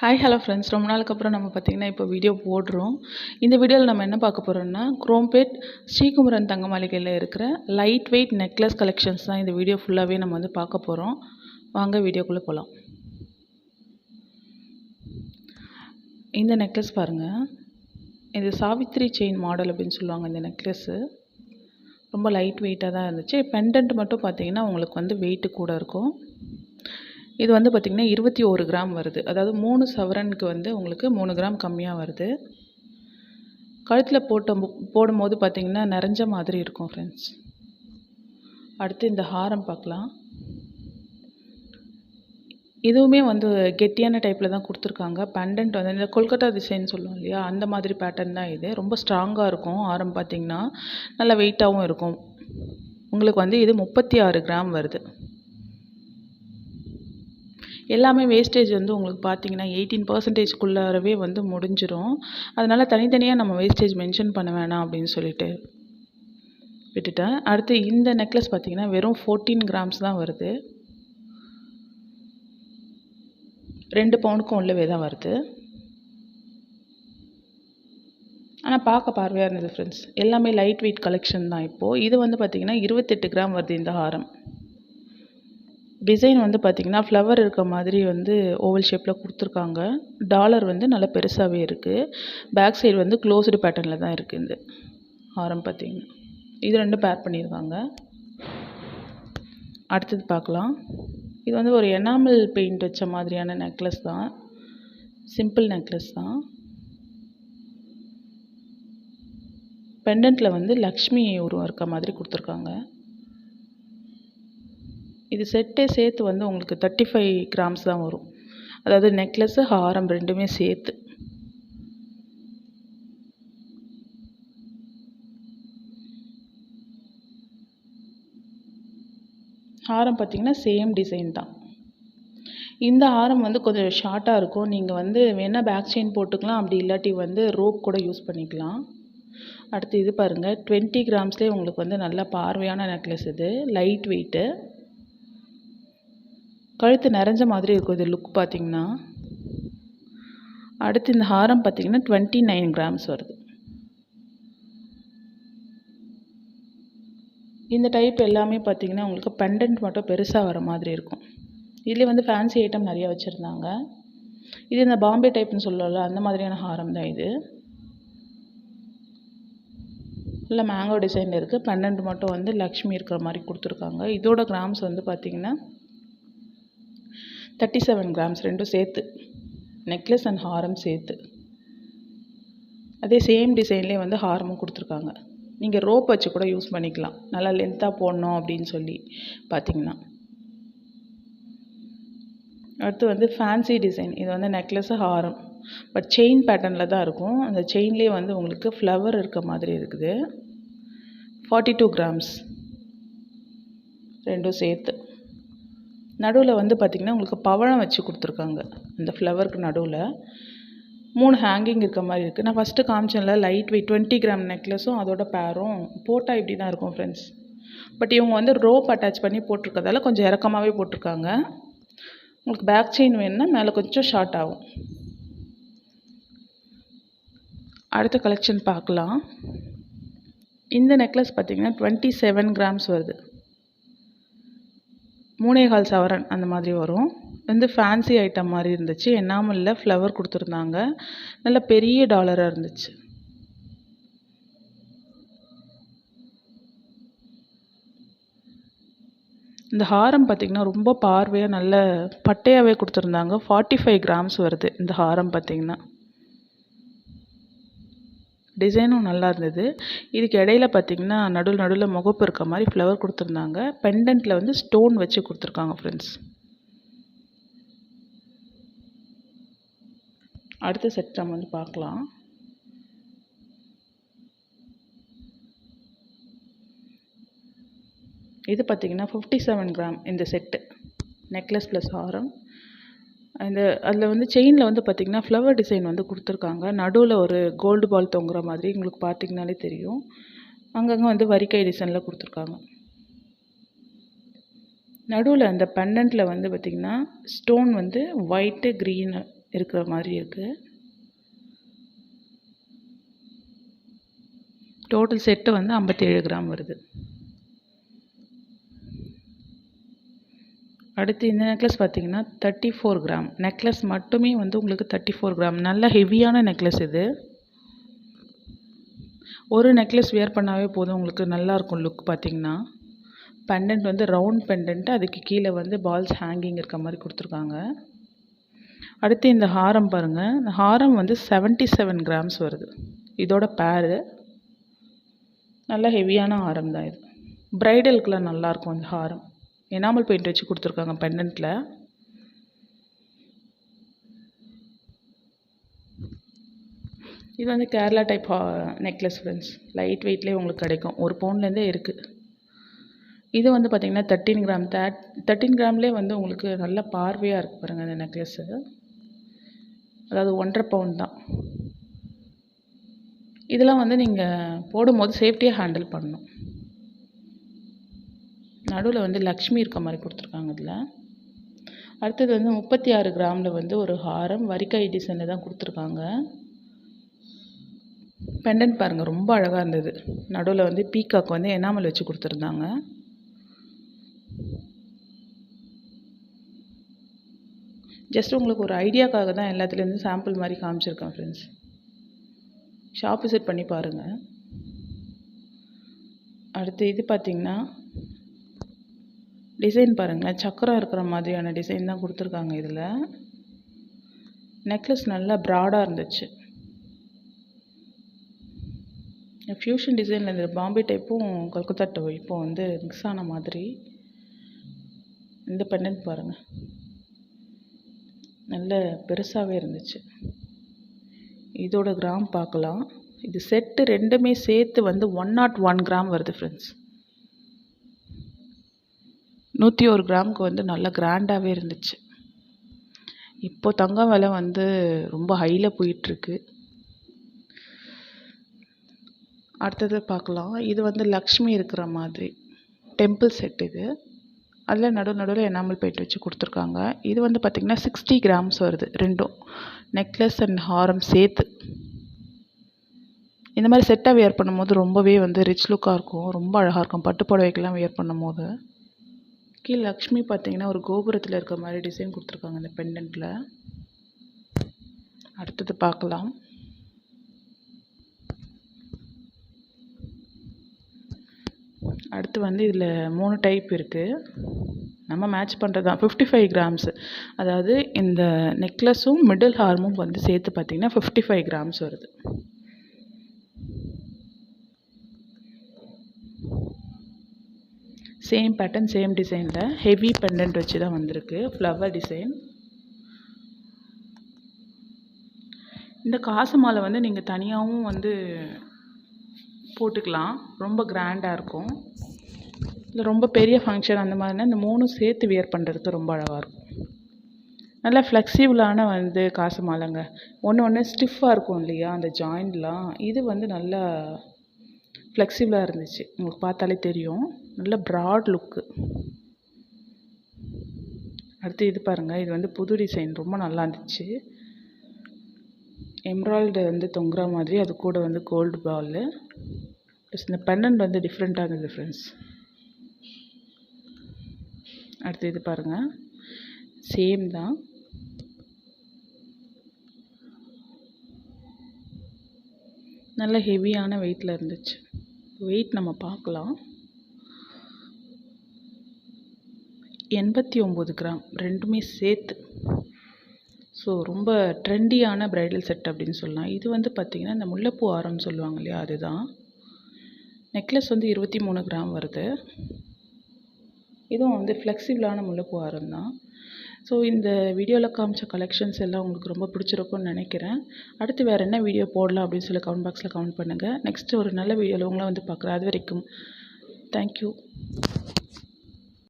Hi hello friends, ரொம்ப நாளுக்கு அப்புறம் நம்ம பார்த்திங்கன்னா இப்போ வீடியோ போடுறோம். இந்த வீடியோவில் நம்ம என்ன பார்க்க போகிறோம்னா, குரோம்பேட் ஸ்ரீகுமரன் தங்க மாளிகையில் இருக்கிற லைட் வெயிட் நெக்லஸ் கலெக்ஷன்ஸ் தான் இந்த வீடியோ ஃபுல்லாகவே நம்ம வந்து பார்க்க போகிறோம். வாங்க வீடியோக்குள்ளே போகலாம். இந்த நெக்லஸ் பாருங்கள், இது சாவித்திரி செயின் மாடல் அப்படின்னு சொல்லுவாங்க. இந்த நெக்லஸ்ஸு ரொம்ப லைட் வெயிட்டாக தான் இருந்துச்சு. பெண்டன்ட் மட்டும் பார்த்திங்கன்னா உங்களுக்கு வந்து வெயிட்டு கூட இருக்கும். இது வந்து பார்த்திங்கன்னா 21 கிராம் வருது. அதாவது 3 சவரனுக்கு வந்து உங்களுக்கு 3 கிராம் கம்மியாக வருது. கழுத்தில் போடும்போது பார்த்திங்கன்னா நிறைஞ்ச மாதிரி இருக்கும் ஃப்ரெண்ட்ஸ். அடுத்து இந்த ஹாரம் பார்க்கலாம். இதுவுமே வந்து கெட்டியான டைப்பில் தான் கொடுத்துருக்காங்க. பெண்டன்ட் வந்து இந்த கொல்கட்டா டிசைன் சொல்லுவோம் இல்லையா, அந்த மாதிரி பேட்டர்ன் தான் இது. ரொம்ப ஸ்ட்ராங்காக இருக்கும். ஹாரம் பார்த்திங்கன்னா நல்லா வெயிட்டாகவும் இருக்கும். உங்களுக்கு வந்து இது 36 கிராம் வருது. எல்லாமே வேஸ்டேஜ் வந்து உங்களுக்கு பார்த்தீங்கன்னா 18% வந்து முடிஞ்சிடும். அதனால் தனித்தனியாக நம்ம வேஸ்டேஜ் மென்ஷன் பண்ண வேணாம் அப்படின்னு சொல்லிட்டு விட்டுட்டேன். அடுத்து இந்த நெக்லஸ் பார்த்தீங்கன்னா வெறும் 14 கிராம்ஸ் தான் வருது. 2 பவுனுக்கும் உள்ளவே தான் வருது. ஆனால் பார்க்க பார்வையாக இருந்தது ஃப்ரெண்ட்ஸ். எல்லாமே லைட் வெயிட் கலெக்ஷன் தான். இப்போது இது வந்து பார்த்திங்கன்னா 28 கிராம் வருது இந்த ஹாரம். டிசைன் வந்து பார்த்திங்கன்னா ஃப்ளவர் இருக்க மாதிரி வந்து ஓவல் ஷேப்பில் கொடுத்துருக்காங்க. டாலர் வந்து நல்லா பெருசாகவே இருக்குது. பேக் சைடு வந்து க்ளோஸ்டு பேட்டர்னில் தான் இருக்குது இந்த ஹாரம் பார்த்திங்கன்னா. இது 2 பேர் பண்ணியிருக்காங்க. அடுத்தது பார்க்கலாம். இது வந்து ஒரு எனாமல் பெயிண்ட் வச்ச மாதிரியான நெக்லஸ் தான். சிம்பிள் நெக்லஸ் தான். பெண்டன்ட்டில் வந்து லக்ஷ்மி உருவம் இருக்க மாதிரி கொடுத்துருக்காங்க. இது செட்டே சேர்த்து வந்து உங்களுக்கு 35 கிராம்ஸ் தான் வரும். அதாவது நெக்லஸ்ஸு ஹாரம் ரெண்டுமே சேர்த்து. ஹாரம் பார்த்திங்கன்னா சேம் டிசைன் தான். இந்த ஹாரம் வந்து கொஞ்சம் ஷார்ட்டாக இருக்கும். நீங்கள் வந்து வேணால் பேக் செயின் போட்டுக்கலாம், அப்படி இல்லாட்டி வந்து ரோப் கூட யூஸ் பண்ணிக்கலாம். அடுத்து இது பாருங்கள், 20 கிராம்ஸ்லேயே உங்களுக்கு வந்து நல்ல பார்வையான நெக்லஸ். இது லைட் வெயிட்டு, கழுத்து நிறைஞ்ச மாதிரி இருக்கும் இது லுக் பார்த்திங்கன்னா. அடுத்து இந்த ஹாரம் பார்த்திங்கன்னா 29 கிராம்ஸ் வருது. இந்த டைப் எல்லாமே பார்த்திங்கன்னா உங்களுக்கு பெண்டன்ட் மட்டும் பெருசாக வர மாதிரி இருக்கும். இதுலேயே வந்து ஃபேன்சி ஐட்டம் நிறையா வச்சுருந்தாங்க. இது இந்த பாம்பே டைப்னு சொல்லல, அந்த மாதிரியான ஹாரம் தான் இது. இல்லை மேங்கோ டிசைன் இருக்குது. பெண்டன்ட் மட்டும் வந்து லக்ஷ்மி இருக்கிற மாதிரி கொடுத்துருக்காங்க. இதோட கிராம்ஸ் வந்து பார்த்திங்கன்னா 37 கிராம்ஸ், ரெண்டும் சேர்த்து, நெக்லஸ் அண்ட் ஹாரம் சேர்த்து. அதே சேம் டிசைன்லேயே வந்து ஹாரமும் கொடுத்துருக்காங்க. நீங்கள் ரோப் வச்சு கூட யூஸ் பண்ணிக்கலாம், நல்லா லென்த்தாக போடணும் அப்படின்னு சொல்லி பார்த்திங்கன்னா. அடுத்து வந்து ஃபேன்சி டிசைன். இது வந்து நெக்லஸ்ஸு ஹாரம், பட் செயின் பேட்டர்னில் தான் இருக்கும். அந்த செயின்லேயே வந்து உங்களுக்கு ஃப்ளவர் இருக்க மாதிரி இருக்குது. 42 கிராம்ஸ், ரெண்டும் சேர்த்து. நடுவில் வந்து பார்த்திங்கன்னா உங்களுக்கு பவழம் வச்சு கொடுத்துருக்காங்க. அந்த ஃப்ளவருக்கு நடுவில் 3 ஹேங்கிங் இருக்க மாதிரி இருக்குது. நான் ஃபஸ்ட்டு காமிச்சேன்ல லைட் வெயிட் 20 கிராம் நெக்லஸும் அதோட பேரும் போட்டால் இப்படி தான் இருக்கும் ஃப்ரெண்ட்ஸ். பட் இவங்க வந்து ரோப் அட்டாச் பண்ணி போட்டிருக்கதால கொஞ்சம் இறக்கமாகவே போட்டிருக்காங்க. உங்களுக்கு பேக் செயின் வேணும்னா மேலே கொஞ்சம் ஷார்ட் ஆகும். அடுத்த கலெக்ஷன் பார்க்கலாம். இந்த நெக்லஸ் பார்த்திங்கன்னா 27 கிராம்ஸ் வருது. 3.25 சவரன் அந்த மாதிரி வரும். வந்து ஃபேன்சி ஐட்டம் மாதிரி இருந்துச்சு. எனாமலில் ஃப்ளவர் கொடுத்துருந்தாங்க. நல்ல பெரிய டாலராக இருந்துச்சு. இந்த ஹாரம் பார்த்திங்கன்னா ரொம்ப பார்வையாக நல்ல பட்டையாகவே கொடுத்துருந்தாங்க. 45 கிராம்ஸ் வருது இந்த ஹாரம் பார்த்திங்கன்னா. டிசைனும் நல்லா இருந்தது. இதுக்கு இடையில பார்த்திங்கன்னா நடுவில் முகப்பு இருக்க மாதிரி ஃப்ளவர் கொடுத்துருந்தாங்க. பெண்டன்ட்டில் வந்து ஸ்டோன் வச்சு கொடுத்துருக்காங்க ஃப்ரெண்ட்ஸ். அடுத்த செட் நம்ம வந்து பார்க்கலாம். இது பார்த்திங்கன்னா 57 கிராம் இந்த செட்டு, நெக்லஸ் ப்ளஸ் ஹாரம். அதில் வந்து செயினில் வந்து பார்த்திங்கன்னா ஃப்ளவர் டிசைன் வந்து கொடுத்துருக்காங்க. நடுவில் ஒரு கோல்டு பால் தொங்குற மாதிரி உங்களுக்கு பார்த்திங்கனாலே தெரியும். அங்கங்கே வந்து வரிக்கை டிசைனில் கொடுத்துருக்காங்க. நடுவில் அந்த பெண்டன்ட்டில் வந்து பார்த்திங்கன்னா ஸ்டோன் வந்து ஒயிட்டு க்ரீனு இருக்கிற மாதிரி இருக்குது. டோட்டல் செட்டு வந்து 57 கிராம் வருது. அடுத்து இந்த நெக்லஸ் பார்த்தீங்கன்னா 34 கிராம் நெக்லஸ் மட்டுமே வந்து உங்களுக்கு 34 கிராம். நல்ல ஹெவியான நெக்லஸ் இது. ஒரு நெக்லஸ் வியர் பண்ணாவே போதும், உங்களுக்கு நல்லாயிருக்கும் லுக். பார்த்தீங்கன்னா பெண்டன்ட் வந்து ரவுண்ட் பெண்டன்ட், அதுக்கு கீழே வந்து பால்ஸ் ஹேங்கிங் இருக்க மாதிரி கொடுத்துருக்காங்க. அடுத்து இந்த ஹாரம் பாருங்கள். இந்த ஹாரம் வந்து 77 கிராம்ஸ் வருது. இதோட பேரு நல்ல ஹெவியான ஹாரம் தான் இது. ப்ரைடலுக்குலாம் நல்லாயிருக்கும் இந்த ஹாரம். எனாமல் பெயிண்ட் வச்சு கொடுத்துருக்காங்க பெண்டன்ட்டில். இது வந்து Kerala type necklace friends. Light வெயிட்லேயே உங்களுக்கு கிடைக்கும். 1 பவுன்லேருந்தே இருக்குது. இது வந்து பார்த்திங்கன்னா 13 கிராம். 13 கிராம்லேயே வந்து உங்களுக்கு நல்ல பார்வையாக இருக்குது பாருங்கள் இந்த நெக்லஸ்ஸு. அதாவது 1.5 பவுன் தான். இதெல்லாம் வந்து நீங்கள் போடும்போது சேஃப்டியாக ஹேண்டில் பண்ணணும். நடுவில் வந்து லக்ஷ்மி இருக்க மாதிரி கொடுத்துருக்காங்க இதில். அடுத்தது வந்து 36 கிராமில் வந்து ஒரு ஹாரம் வரிக்காய் டிசைனில் தான் கொடுத்துருக்காங்க. பெண்டன்ட் பாருங்கள், ரொம்ப அழகாக இருந்தது. நடுவில் வந்து பீகாக் வந்து எனாமல் வச்சு கொடுத்துருந்தாங்க. ஜஸ்ட் உங்களுக்கு ஒரு ஐடியாக்காக தான் எல்லாத்துலேருந்து சாம்பிள் மாதிரி காமிச்சிருக்கேன் ஃப்ரெண்ட்ஸ். ஷாப் விசிட் பண்ணி பாருங்கள். அடுத்து இது பார்த்திங்கன்னா டிசைன் பாருங்களேன், சக்கரம் இருக்கிற மாதிரியான டிசைன் தான் கொடுத்துருக்காங்க இதில். நெக்லஸ் நல்லா ப்ராடாக இருந்துச்சு. ஃப்யூஷன் டிசைனில் இந்த பாம்பே டைப்பும் கல்கத்தா டைப்பும் வந்து மிக்ஸ் ஆன மாதிரி. இந்த பெண்டன்ட் பாருங்கள், நல்ல பெருசாகவே இருந்துச்சு. இதோட கிராம் பார்க்கலாம். இது செட்டு ரெண்டுமே சேர்த்து வந்து 101 கிராம் வருது ஃப்ரெண்ட்ஸ். 101 கிராமுக்கு வந்து நல்ல கிராண்டாகவே இருந்துச்சு. இப்போ தங்கம் விலை வந்து ரொம்ப ஹையில் போயிட்டுருக்கு. அடுத்தது பார்க்கலாம். இது வந்து லக்ஷ்மி இருக்கிற மாதிரி டெம்பிள் செட் இது. அதில் நடுவில் எனாமல் பெயிண்ட் வச்சு கொடுத்துருக்காங்க. இது வந்து பார்த்திங்கன்னா 60 கிராம்ஸ் வருது. ரெண்டும் நெக்லஸ் அண்ட் ஹாரம் சேர்த்து. இந்த மாதிரி செட்டாக வியர் பண்ணும்போது ரொம்பவே வந்து ரிச் லுக்காக இருக்கும். ரொம்ப அழகாக இருக்கும் பட்டு புடவைக்கெல்லாம் வியர் பண்ணும்போது. கீழே லக்ஷ்மி பார்த்திங்கன்னா ஒரு கோபுரத்தில் இருக்க மாதிரி டிசைன் கொடுத்துருக்காங்க இந்த பெண்டன்ட்டில். அடுத்தது பார்க்கலாம். அடுத்து வந்து இதில் 3 டைப் இருக்குது. நம்ம மேட்ச் பண்ணுறது தான். 55 கிராம்ஸ், அதாவது இந்த நெக்லஸும் மிடில் ஹார்மும் வந்து சேர்த்து பார்த்திங்கன்னா 55 கிராம்ஸ் வருது. சேம் பேட்டர்ன் சேம் டிசைனில் ஹெவி பெண்டன்ட் வச்சு தான் வந்திருக்கு. Flower design. இந்த காசு மாலை வந்து நீங்கள் தனியாகவும் வந்து போட்டுக்கலாம். ரொம்ப கிராண்டாக இருக்கும். இல்லை ரொம்ப பெரிய ஃபங்க்ஷன் அந்த மாதிரினா இந்த 3 சேர்த்து வியர் பண்ணுறதுக்கு ரொம்ப அழகாக இருக்கும். நல்லா ஃப்ளெக்சிபிளான வந்து காசு மாலைங்க. ஒன்று ஸ்டிஃபாக இருக்கும் இல்லையா அந்த ஜாயிண்ட்லாம். இது வந்து நல்லா ஃப்ளெக்சிபிளாக இருந்துச்சு. உங்களுக்கு பார்த்தாலே தெரியும். நல்ல ப்ராட் லுக்கு. அடுத்து இது பாருங்கள். இது வந்து புது டிசைன், ரொம்ப நல்லா இருந்துச்சு. எம்ராய்டு வந்து தொங்குற மாதிரி, அது கூட வந்து கோல்டு பால். ப்ளஸ் இந்த பெண்டன்ட் வந்து டிஃப்ரெண்ட்டாக இருந்தது ஃப்ரெண்ட்ஸ். அடுத்து இது பாருங்கள், சேம் தான். நல்ல ஹெவியான வெயிட்டில் இருந்துச்சு. வெயிட் நம்ம பார்க்கலாம். 89 கிராம் ரெண்டுமே சேர்த்து. ஸோ ரொம்ப ட்ரெண்டியான ப்ரைடல் செட் அப்படின்னு சொல்லலாம். இது வந்து பார்த்திங்கன்னா இந்த முல்லைப்பூ ஆரம்னு சொல்லுவாங்க இல்லையா, அதுதான். நெக்லஸ் வந்து 23 கிராம் வருது. இதுவும் வந்து ஃப்ளெக்சிபிளான முல்லைப்பூ ஆரம் தான். ஸோ இந்த வீடியோவில் காமிச்ச கலெக்ஷன்ஸ் எல்லாம் உங்களுக்கு ரொம்ப பிடிச்சிருக்கும்னு நினைக்கிறேன். அடுத்து வேறு என்ன வீடியோ போடலாம் அப்படின்னு சொல்லி கமெண்ட் பாக்ஸில் கமெண்ட் பண்ணுங்கள். நெக்ஸ்ட்டு ஒரு நல்ல வீடியோவில் உங்களை வந்து பார்க்குறேன். அது வரைக்கும் தேங்க்யூ.